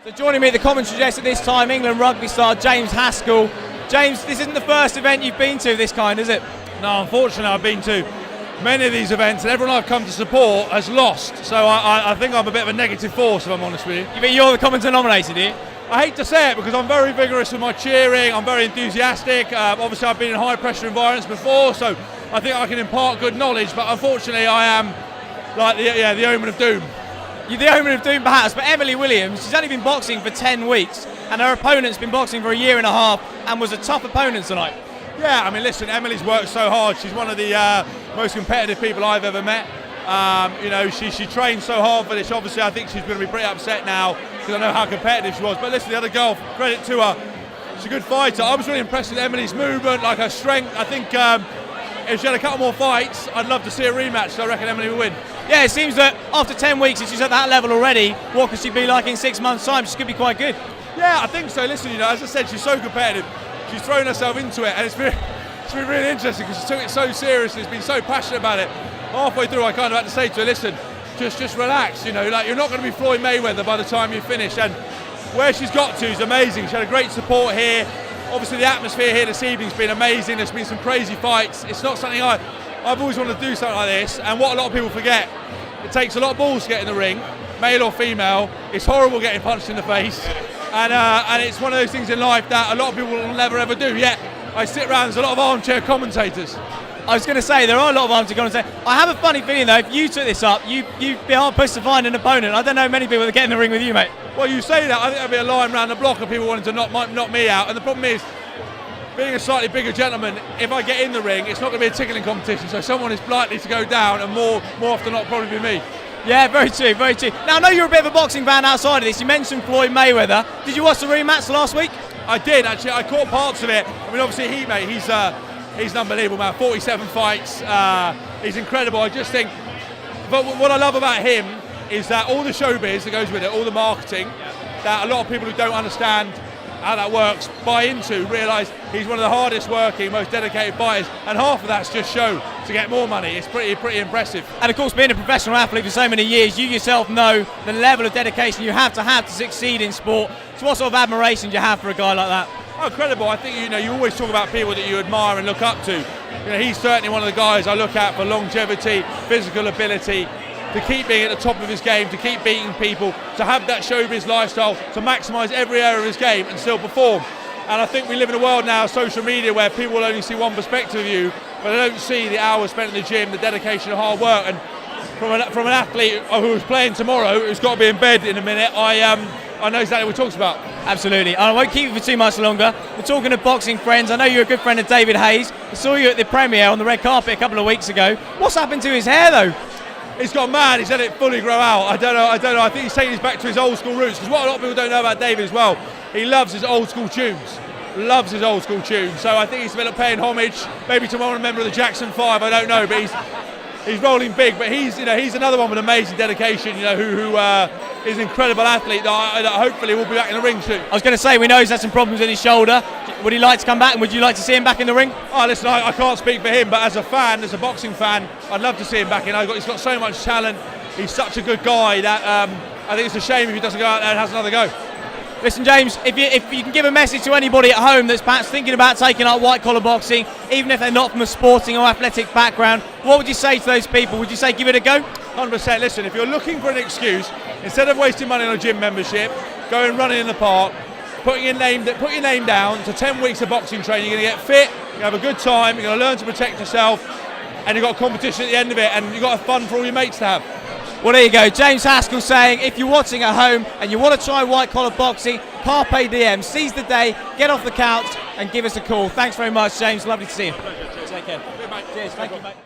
So joining me at the commentary desk at this time, England rugby star James Haskell. James, this isn't the first event you've been to of this kind, is it? No, unfortunately I've been to many of these events and everyone I've come to support has lost. So I think I'm a bit of a negative force, if I'm honest with you. You think you're the commentator nominated, do you? I hate to say it because I'm very vigorous with my cheering, I'm very enthusiastic. Obviously I've been in high pressure environments before, so I think I can impart good knowledge, but unfortunately I am like the omen of doom. You're the omen of doom perhaps, but Emily Williams, she's only been boxing for 10 weeks and her opponent's been boxing for a year and a half and was a tough opponent tonight. Yeah, I mean listen, Emily's worked so hard. She's one of the most competitive people I've ever met. You know, she trained so hard for this. Obviously I think she's going to be pretty upset now because I know how competitive she was. But listen, the other girl, credit to her, she's a good fighter. I was really impressed with Emily's movement, like her strength. I think if she had a couple more fights, I'd love to see a rematch, so I reckon Emily will win. Yeah, it seems that after 10 weeks, if she's at that level already, what could she be like in 6 months' time? She could be quite good. Yeah, I think so. Listen, you know, as I said, she's so competitive. She's thrown herself into it, and it's been really interesting because she took it so seriously. She's been so passionate about it. Halfway through, I kind of had to say to her, listen, just relax. You know, like you're not going to be Floyd Mayweather by the time you finish. And where she's got to is amazing. She had a great support here. Obviously, the atmosphere here this evening's been amazing. There's been some crazy fights. It's not something I've always wanted to do something like this, and what a lot of people forget, it takes a lot of balls to get in the ring, male or female. It's horrible getting punched in the face, and it's one of those things in life that a lot of people will never ever do. Yet I sit around, there's a lot of armchair commentators. I was going to say, there are a lot of armchair commentators. I have a funny feeling though, if you took this up, you'd be hard pushed to find an opponent. I don't know many people that get in the ring with you, mate. Well, you say that, I think there'll be a line around the block of people wanting to knock me out, and the problem is, being a slightly bigger gentleman, if I get in the ring, it's not going to be a tickling competition, so someone is likely to go down, and more often than not, probably be me. Yeah, very true, very true. Now, I know you're a bit of a boxing fan outside of this. You mentioned Floyd Mayweather. Did you watch the rematch last week? I did, actually. I caught parts of it. I mean, obviously, he's an unbelievable man. 47 fights. He's incredible. I just think, but what I love about him is that all the showbiz that goes with it, all the marketing, that a lot of people who don't understand how that works buy into, realise he's one of the hardest working, most dedicated fighters, and half of that's just show to get more money. It's pretty impressive. And of course, being a professional athlete for so many years, you yourself know the level of dedication you have to succeed in sport. So what sort of admiration do you have for a guy like that? Oh, incredible. I think, you know, you always talk about people that you admire and look up to. You know, he's certainly one of the guys I look at for longevity, physical ability, to keep being at the top of his game, to keep beating people, to have that showbiz lifestyle, to maximise every area of his game and still perform. And I think we live in a world now, social media, where people will only see one perspective of you, but they don't see the hours spent in the gym, the dedication and hard work. And from an athlete who's playing tomorrow, who's got to be in bed in a minute, I know exactly what he talks about. Absolutely. I won't keep you for too much longer. We're talking of boxing friends. I know you're a good friend of David Hayes. I saw you at the premiere on the red carpet a couple of weeks ago. What's happened to his hair though? He's got mad, he's let it fully grow out. I don't know, I think he's taking us back to his old school roots, because what a lot of people don't know about David as well, he loves his old school tunes. Loves his old school tunes. So I think he's been paying homage, maybe to one member of the Jackson 5, I don't know, but he's rolling big. But he's another one with amazing dedication, you know, who is an incredible athlete that hopefully will be back in the ring soon. I was going to say, we know he's had some problems with his shoulder. Would he like to come back, and would you like to see him back in the ring? Oh, listen, I can't speak for him, but as a fan, as a boxing fan, I'd love to see him back in. He's got so much talent. He's such a good guy that I think it's a shame if he doesn't go out there and has another go. Listen, James, if you can give a message to anybody at home that's perhaps thinking about taking up white-collar boxing, even if they're not from a sporting or athletic background, what would you say to those people? Would you say give it a go? 100%. Listen, if you're looking for an excuse, instead of wasting money on a gym membership, go and run in the park, put your name down to 10 weeks of boxing training. You're going to get fit, you're going to have a good time, you're going to learn to protect yourself, and you've got a competition at the end of it, and you've got fun for all your mates to have. Well, there you go. James Haskell saying, if you're watching at home and you want to try white-collar boxing, carpe diem, seize the day, get off the couch and give us a call. Thanks very much, James. Lovely to see you. Pleasure. Take care. Good, mate. Cheers. Thank you, mate.